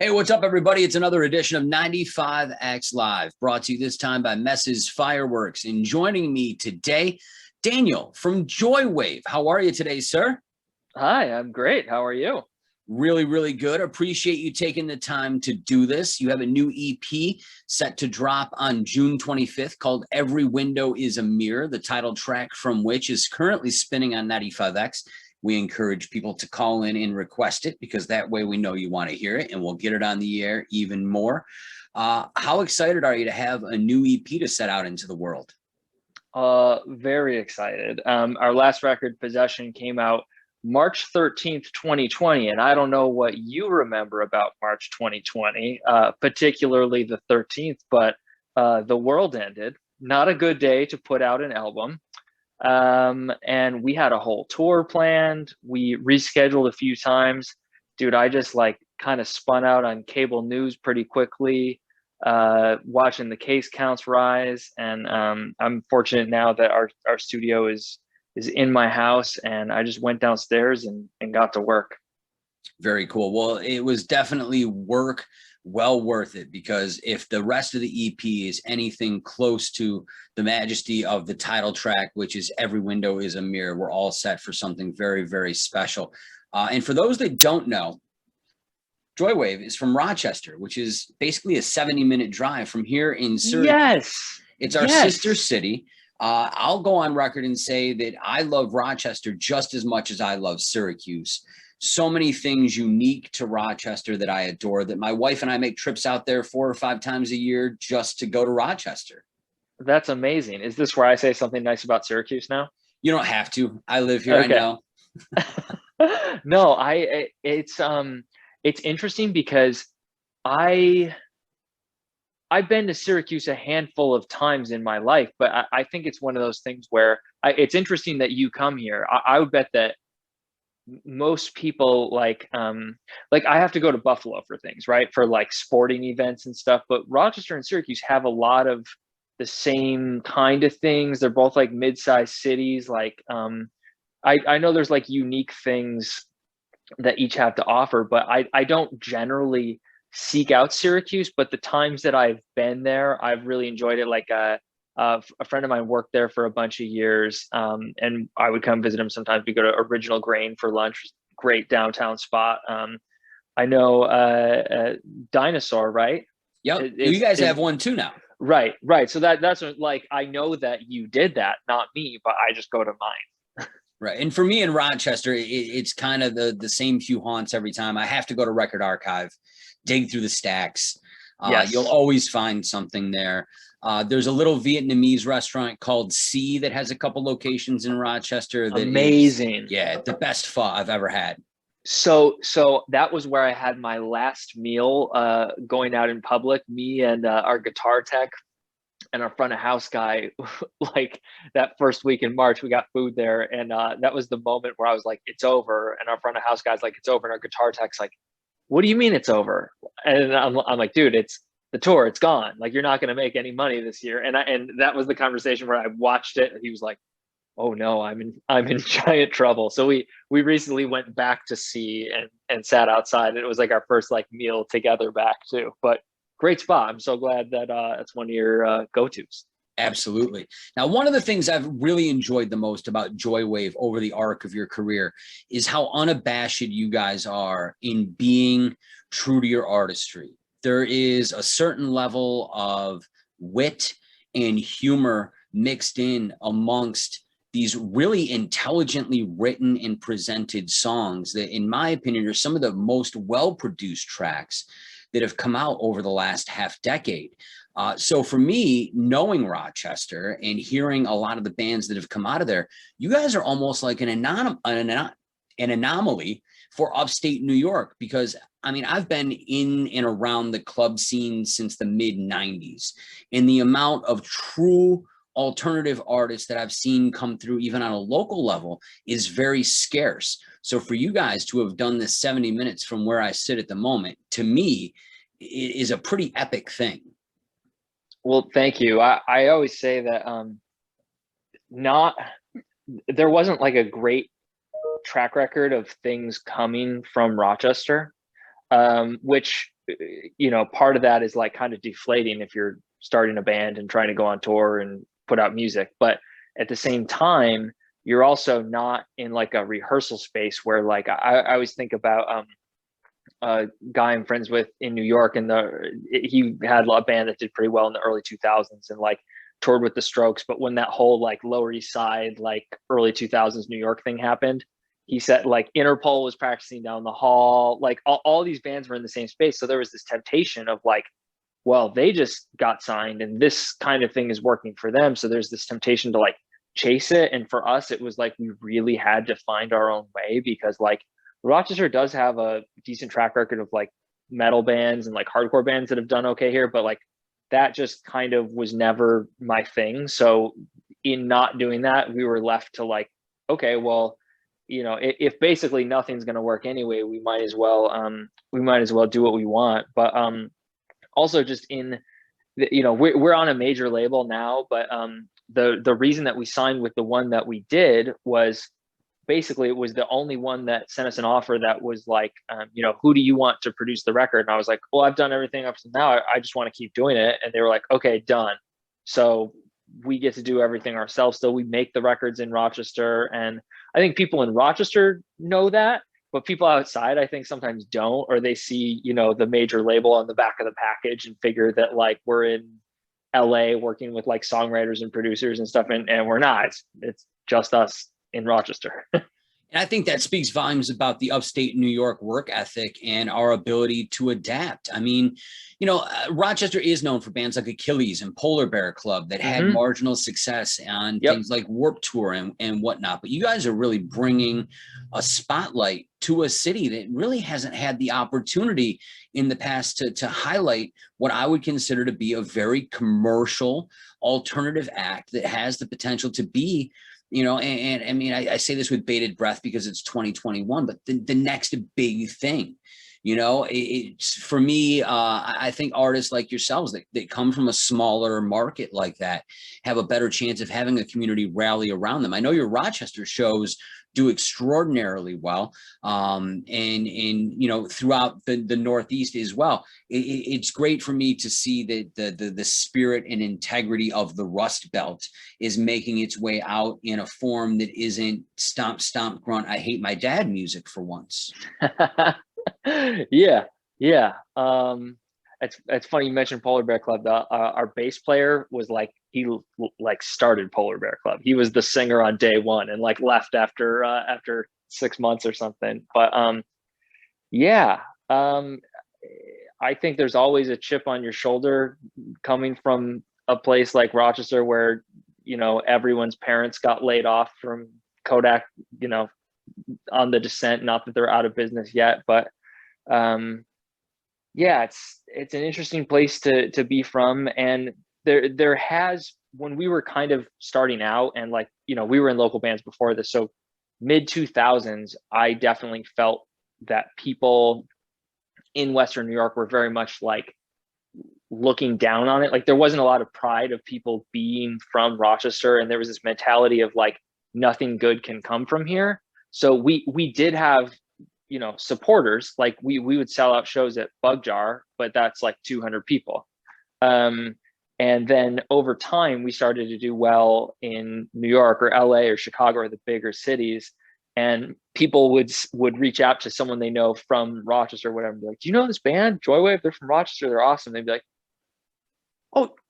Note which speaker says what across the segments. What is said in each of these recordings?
Speaker 1: Hey, what's up, everybody? It's another edition of 95X Live, brought to you this time by Mess's Fireworks. And joining me today, Daniel from Joywave. How are you today, sir?
Speaker 2: Hi, I'm great. How are you?
Speaker 1: Really, really good. Appreciate you taking the time to do this. You have a new EP set to drop on June 25th called Every Window is a Mirror, the title track from which is currently spinning on 95X. We encourage people to call in and request it because that way we know you want to hear it and we'll get it on the air even more. How excited are you to have a new EP to set out into the world?
Speaker 2: Very excited. Our last record, Possession, came out March 13th, 2020, and I don't know what you remember about March 2020, particularly the 13th, but the world ended. Not a good day to put out an album. And we had a whole tour planned. We rescheduled a few times. Dude, I just like kind of spun out on cable news pretty quickly, watching the case counts rise. And I'm fortunate now that our studio is in my house, and I just went downstairs and got to work.
Speaker 1: Very cool. Well, it was definitely work well worth it because if the rest of the EP is anything close to the majesty of the title track, which is Every Window is a Mirror, we're all set for something very, very special. And for those that don't know, Joywave is from Rochester, which is basically a 70-minute drive from here in Syracuse.
Speaker 2: Yes.
Speaker 1: It's our sister city. I'll go on record and say that I love Rochester just as much as I love Syracuse. So many things unique to Rochester that I adore that my wife and I make trips out there 4 or 5 times a year just to go to Rochester.
Speaker 2: That's amazing. Is this where I say something nice about Syracuse now?
Speaker 1: You don't have to. I live here. I
Speaker 2: Okay.
Speaker 1: know.
Speaker 2: No, it's interesting because I I've been to Syracuse a handful of times in my life, but I think it's one of those things where it's interesting that you come here. I would bet that most people like I have to go to Buffalo for things, right? For like sporting events and stuff, but Rochester and Syracuse have a lot of the same kind of things. They're both like mid-sized cities. I know there's like unique things that each have to offer, but I don't generally seek out Syracuse, but the times that I've been there, I've really enjoyed it. A friend of mine worked there for a bunch of years, and I would come visit him sometimes. We go to Original Grain for lunch, great downtown spot. I know Dinosaur, right?
Speaker 1: Yep. You
Speaker 2: Is
Speaker 1: guys
Speaker 2: is
Speaker 1: have one too now.
Speaker 2: right, right. So that's what, like, I know that you did that, not me, but I just go to mine.
Speaker 1: Right. And for me in Rochester, it's kind of the same few haunts every time. I have to go to Record Archive, dig through the stacks. You'll
Speaker 2: Yes,
Speaker 1: always find something there. There's a little Vietnamese restaurant called C that has a couple locations in Rochester that is,
Speaker 2: amazing.
Speaker 1: yeah, the best pho I've ever had.
Speaker 2: So that was where I had my last meal, going out in public. Me and our guitar tech and our front of house guy, like that first week in March, we got food there, and that was the moment where I was like, "It's over," and our front of house guy's like, "It's over," and our guitar tech's like, "What do you mean it's over?" And I'm like, "Dude, it's the tour. It's gone. Like you're not going to make any money this year." And that was the conversation where I watched it. And he was like, "Oh no, I'm in giant trouble." So we recently went back to see and sat outside. And it was like our first like meal together back too. But great spot. I'm so glad that that's one of your go-tos.
Speaker 1: Absolutely. Now, one of the things I've really enjoyed the most about Joywave over the arc of your career is how unabashed you guys are in being true to your artistry. There is a certain level of wit and humor mixed in amongst these really intelligently written and presented songs that, in my opinion, are some of the most well-produced tracks that have come out over the last half decade. So for me, knowing Rochester and hearing a lot of the bands that have come out of there, you guys are almost like an anomaly for upstate New York. Because I mean, I've been in and around the club scene since the mid 90s, and the amount of true alternative artists that I've seen come through, even on a local level, is very scarce. So for you guys to have done this 70 minutes from where I sit at the moment, to me, is a pretty epic thing.
Speaker 2: Well, thank you. I always say that not there wasn't like a great track record of things coming from Rochester, which you know, part of that is like kind of deflating if you're starting a band and trying to go on tour and put out music. But at the same time, you're also not in like a rehearsal space where like I always think about a guy I'm friends with in New York, and he had a band that did pretty well in the early 2000s and like toured with the Strokes. But when that whole like Lower East Side, like early 2000s New York thing happened, he said like Interpol was practicing down the hall, like all these bands were in the same space. So there was this temptation of like, well, they just got signed and this kind of thing is working for them. So there's this temptation to like chase it. And for us, it was like we really had to find our own way, because like Rochester does have a decent track record of like metal bands and like hardcore bands that have done okay here, but like that just kind of was never my thing. So in not doing that, we were left to like, okay, well, you know, if basically nothing's going to work anyway, we might as well do what we want. But also just in the, you know, we're on a major label now, but the reason that we signed with the one that we did was basically it was the only one that sent us an offer that was like, you know, who do you want to produce the record? And I was like, well, I've done everything up to now. I just want to keep doing it. And they were like, okay, done. So we get to do everything ourselves. Still, we make the records in Rochester. And I think people in Rochester know that, but people outside, I think sometimes don't, or they see, you know, the major label on the back of the package and figure that like we're in LA working with like songwriters and producers and stuff. And we're not, it's just us in Rochester.
Speaker 1: And I think that speaks volumes about the upstate New York work ethic and our ability to adapt. I mean, you know, Rochester is known for bands like Achilles and Polar Bear Club that had marginal success on things like Warped Tour and whatnot. But you guys are really bringing a spotlight to a city that really hasn't had the opportunity in the past to highlight what I would consider to be a very commercial alternative act that has the potential to be, you know, and I mean, I say this with bated breath because it's 2021, but the next big thing, you know, it's for me, I think artists like yourselves that come from a smaller market like that have a better chance of having a community rally around them. I know your Rochester shows do extraordinarily well, and you know, throughout the Northeast as well. It's great for me to see that the spirit and integrity of the Rust Belt is making its way out in a form that isn't stomp stomp grunt I hate my dad music for once.
Speaker 2: Yeah. It's funny you mentioned Polar Bear Club. Our bass player was like, he like started Polar Bear Club. He was the singer on day one and like left after 6 months or something. But I think there's always a chip on your shoulder coming from a place like Rochester where, you know, everyone's parents got laid off from Kodak, you know, on the descent. Not that they're out of business yet, but yeah, it's an interesting place to be from. And there has, when we were kind of starting out and like, you know, we were in local bands before this, so mid 2000s, I definitely felt that people in Western New York were very much like looking down on it. Like there wasn't a lot of pride of people being from Rochester, and there was this mentality of like nothing good can come from here. So we did have, you know, supporters. Like we would sell out shows at Bug Jar, but that's like 200 people. And then over time, we started to do well in New York or LA or Chicago or the bigger cities. And people would reach out to someone they know from Rochester or whatever, and be like, do you know this band, Joywave? They're from Rochester. They're awesome. They'd be like,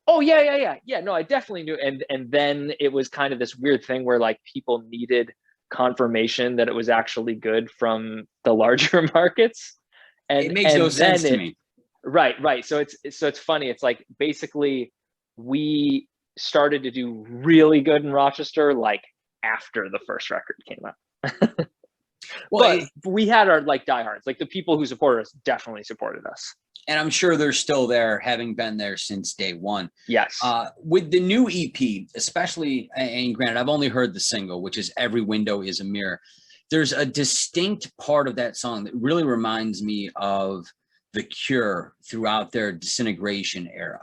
Speaker 2: oh yeah. No, I definitely knew. And then it was kind of this weird thing where like people needed confirmation that it was actually good from the larger markets. And
Speaker 1: it makes no sense to me.
Speaker 2: Right. So it's funny. It's like basically we started to do really good in Rochester like after the first record came out. Well, but we had our like diehards, like the people who supported us definitely supported us.
Speaker 1: And I'm sure they're still there, having been there since day one.
Speaker 2: Yes.
Speaker 1: With the new EP, especially, and granted, I've only heard the single, which is Every Window is a Mirror. There's a distinct part of that song that really reminds me of The Cure throughout their Disintegration era.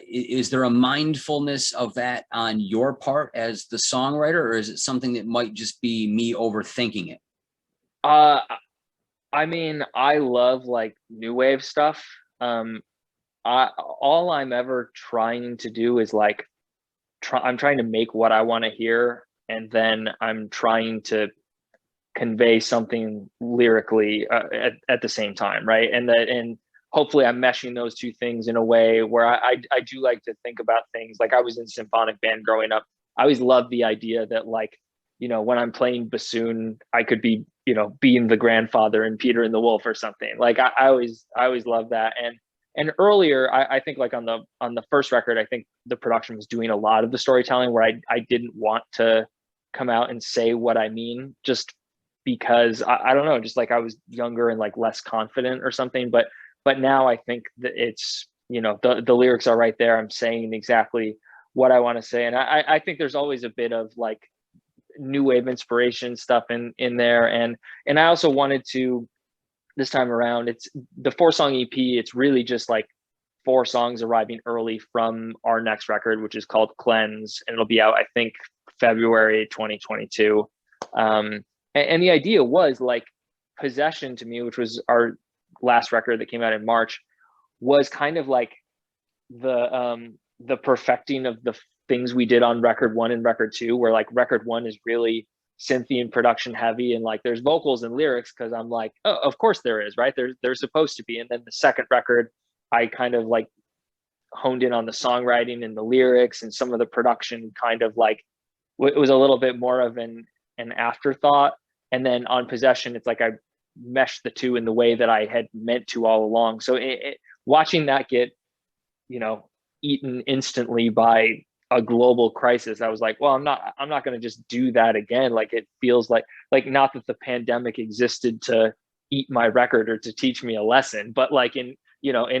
Speaker 1: Is there a mindfulness of that on your part as the songwriter, or is it something that might just be me overthinking it?
Speaker 2: I mean, I love like new wave stuff. Um, all I'm ever trying to do is like I'm trying to make what I want to hear, and then I'm trying to convey something lyrically at the same time, right? And hopefully I'm meshing those two things in a way where I do like to think about things. Like I was in symphonic band growing up. I always loved the idea that like, when I'm playing bassoon, I could be, being the grandfather in Peter and the Wolf or something. Like I always loved that. And earlier, I think like on the first record, I think the production was doing a lot of the storytelling where I didn't want to come out and say what I mean, just because I don't know, just like I was younger and like less confident or something. But now I think that it's, the lyrics are right there. I'm saying exactly what I want to say. And I think there's always a bit of like new wave inspiration stuff in there. And I also wanted to, this time around, it's the 4-song EP. It's really just like 4 songs arriving early from our next record, which is called Cleanse, and it'll be out, I think, February 2022. And the idea was like Possession to me, which was our last record that came out in March, was kind of like the perfecting of the things we did on record 1 and record 2, where like record 1 is really synthy and production heavy, and like there's vocals and lyrics because I'm like, oh, of course there is, right? There's supposed to be. And then the second record, I kind of like honed in on the songwriting and the lyrics, and some of the production kind of like it was a little bit more of an afterthought. And then on Possession, it's like I meshed the two in the way that I had meant to all along. So watching that get, eaten instantly by a global crisis, I was like, well, I'm not going to just do that again. Like it feels like not that the pandemic existed to eat my record or to teach me a lesson, but like in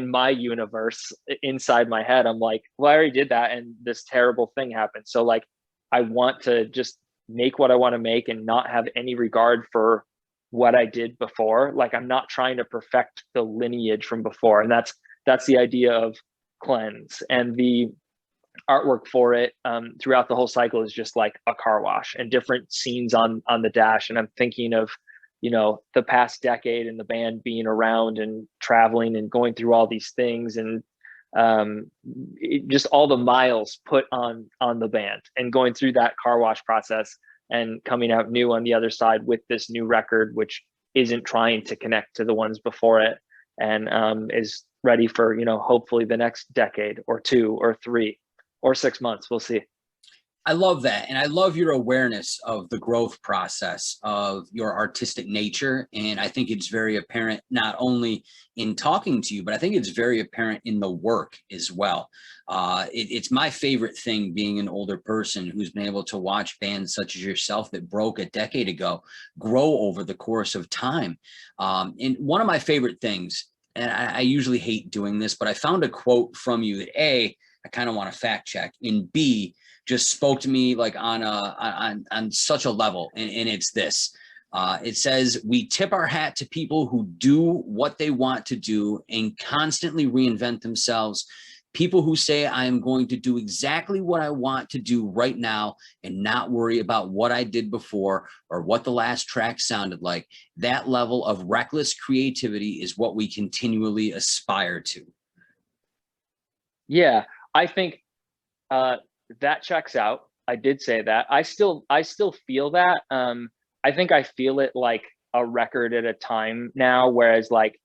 Speaker 2: my universe inside my head, I'm like, well, I already did that and this terrible thing happened. So like I want to just make what I want to make and not have any regard for what I did before. Like I'm not trying to perfect the lineage from before. And that's the idea of Cleanse. And the artwork for it throughout the whole cycle is just like a car wash and different scenes on the dash. And I'm thinking of, the past decade and the band being around and traveling and going through all these things, and just all the miles put on the band and going through that car wash process and coming out new on the other side with this new record, which isn't trying to connect to the ones before it, and is ready for, hopefully the next decade or 2 or 3 or 6 months. We'll see.
Speaker 1: I love that. And I love your awareness of the growth process of your artistic nature. And I think it's very apparent not only in talking to you, but I think it's very apparent in the work as well. It's my favorite thing, being an older person who's been able to watch bands such as yourself that broke a decade ago grow over the course of time. And one of my favorite things, and I usually hate doing this, but I found a quote from you that I kind of want to fact check, and B, just spoke to me like on such a level. And it's this. It says, we tip our hat to people who do what they want to do and constantly reinvent themselves. People who say, I am going to do exactly what I want to do right now and not worry about what I did before or what the last track sounded like. That level of reckless creativity is what we continually aspire to.
Speaker 2: Yeah, I think that checks out. I did say that. I still feel that. I think I feel it like a record at a time now, whereas like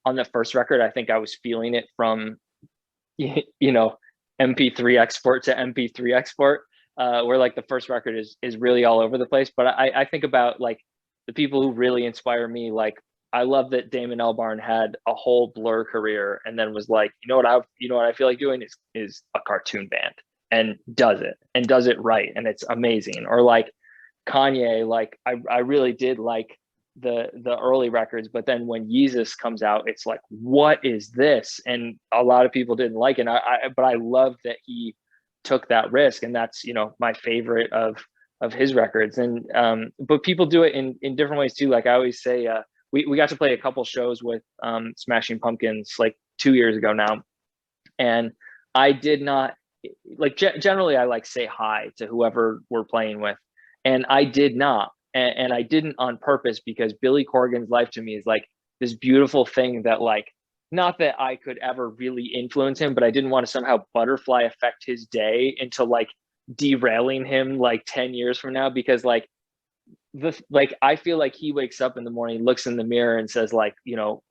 Speaker 2: on the first record, I think I was feeling it from MP3 export to MP3 export, where like the first record is really all over the place. But I think about like the people who really inspire me. Like I love that Damon Albarn had a whole Blur career and then was like, what I feel like doing is a cartoon band, and does it right, and it's amazing. Or like Kanye, like I really did like the early records, but then when Yeezus comes out, it's like, what is this? And a lot of people didn't like it. But I love that he took that risk, and that's my favorite of his records. And but people do it in different ways too. Like I always say, we got to play a couple shows with Smashing Pumpkins like 2 years ago now, and I did not like generally I like say hi to whoever we're playing with, and I did not, and I didn't on purpose, because Billy Corgan's Life to me is like this beautiful thing that like, not that I could ever really influence him, but I didn't want to somehow butterfly affect his day into like derailing him like 10 years from now, because like I feel like he wakes up in the morning, looks in the mirror and says like, you know,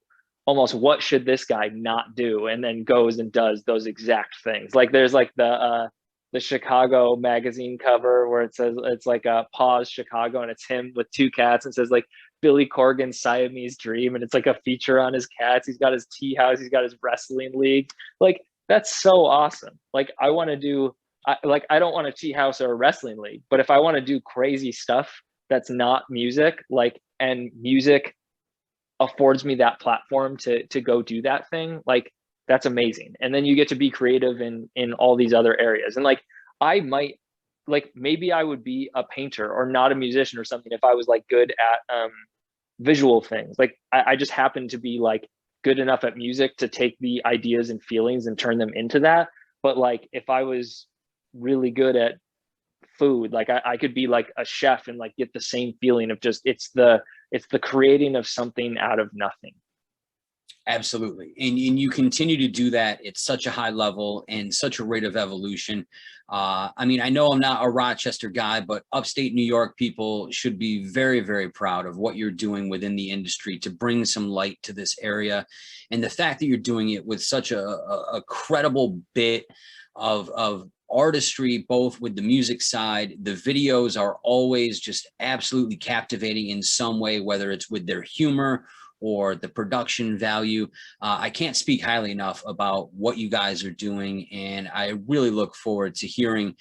Speaker 2: almost what should this guy not do, and then goes and does those exact things. Like there's like the Chicago magazine cover where it says, it's like a pause Chicago, and it's him with two cats and says like Billy Corgan's Siamese dream, and it's like a feature on his cats. He's got his tea house, he's got his wrestling league. Like that's so awesome. Like I want to do I don't want a tea house or a wrestling league, but if I want to do crazy stuff that's not music, like, and music affords me that platform to go do that thing, like that's amazing. And then you get to be creative in all these other areas. And like I might, like maybe I would be a painter or not a musician or something if I was like good at visual things. Like I just happen to be like good enough at music to take the ideas and feelings and turn them into that. But like if I was really good at food, like I could be like a chef and like get the same feeling of just it's the creating of something out of nothing.
Speaker 1: Absolutely. And you continue to do that at such a high level and such a rate of evolution. I mean, I know I'm not a Rochester guy, but upstate New York people should be very, very proud of what you're doing within the industry to bring some light to this area. And the fact that you're doing it with such a credible bit of artistry, both with the music side. The videos are always just absolutely captivating in some way, whether it's with their humor or the production value. I can't speak highly enough about what you guys are doing, and I really look forward to hearing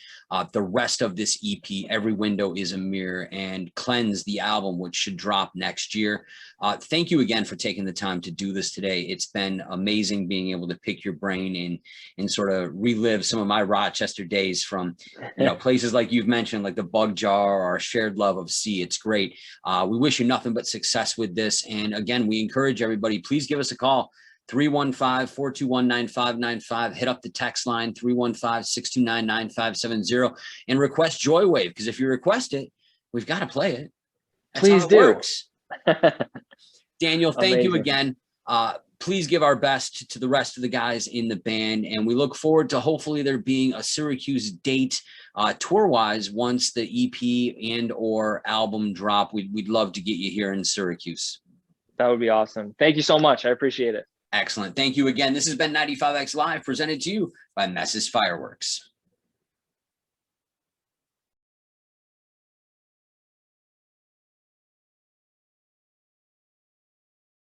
Speaker 1: the rest of this EP, Every Window is a Mirror, and Cleanse, the album, which should drop next year. Thank you again for taking the time to do this today. It's been amazing being able to pick your brain and sort of relive some of my Rochester days from, you know, places like you've mentioned, like the Bug Jar or our shared love of C. It's great. We wish you nothing but success with this. And again, we encourage everybody, please give us a call, 315-421-9595. Hit up the text line, 315-629-9570, and request Joywave, because if you request it, we've got to play it. That's
Speaker 2: Please
Speaker 1: how it
Speaker 2: do.
Speaker 1: works. Daniel, thank
Speaker 2: Amazing.
Speaker 1: you again. Please give our best to the rest of the guys in the band, and we look forward to hopefully there being a Syracuse date tour-wise once the EP and or album drop. We'd love to get you here in Syracuse.
Speaker 2: That would be awesome. Thank you so much. I appreciate it.
Speaker 1: Excellent. Thank you again. This has been 95X Live, presented to you by Mess's Fireworks.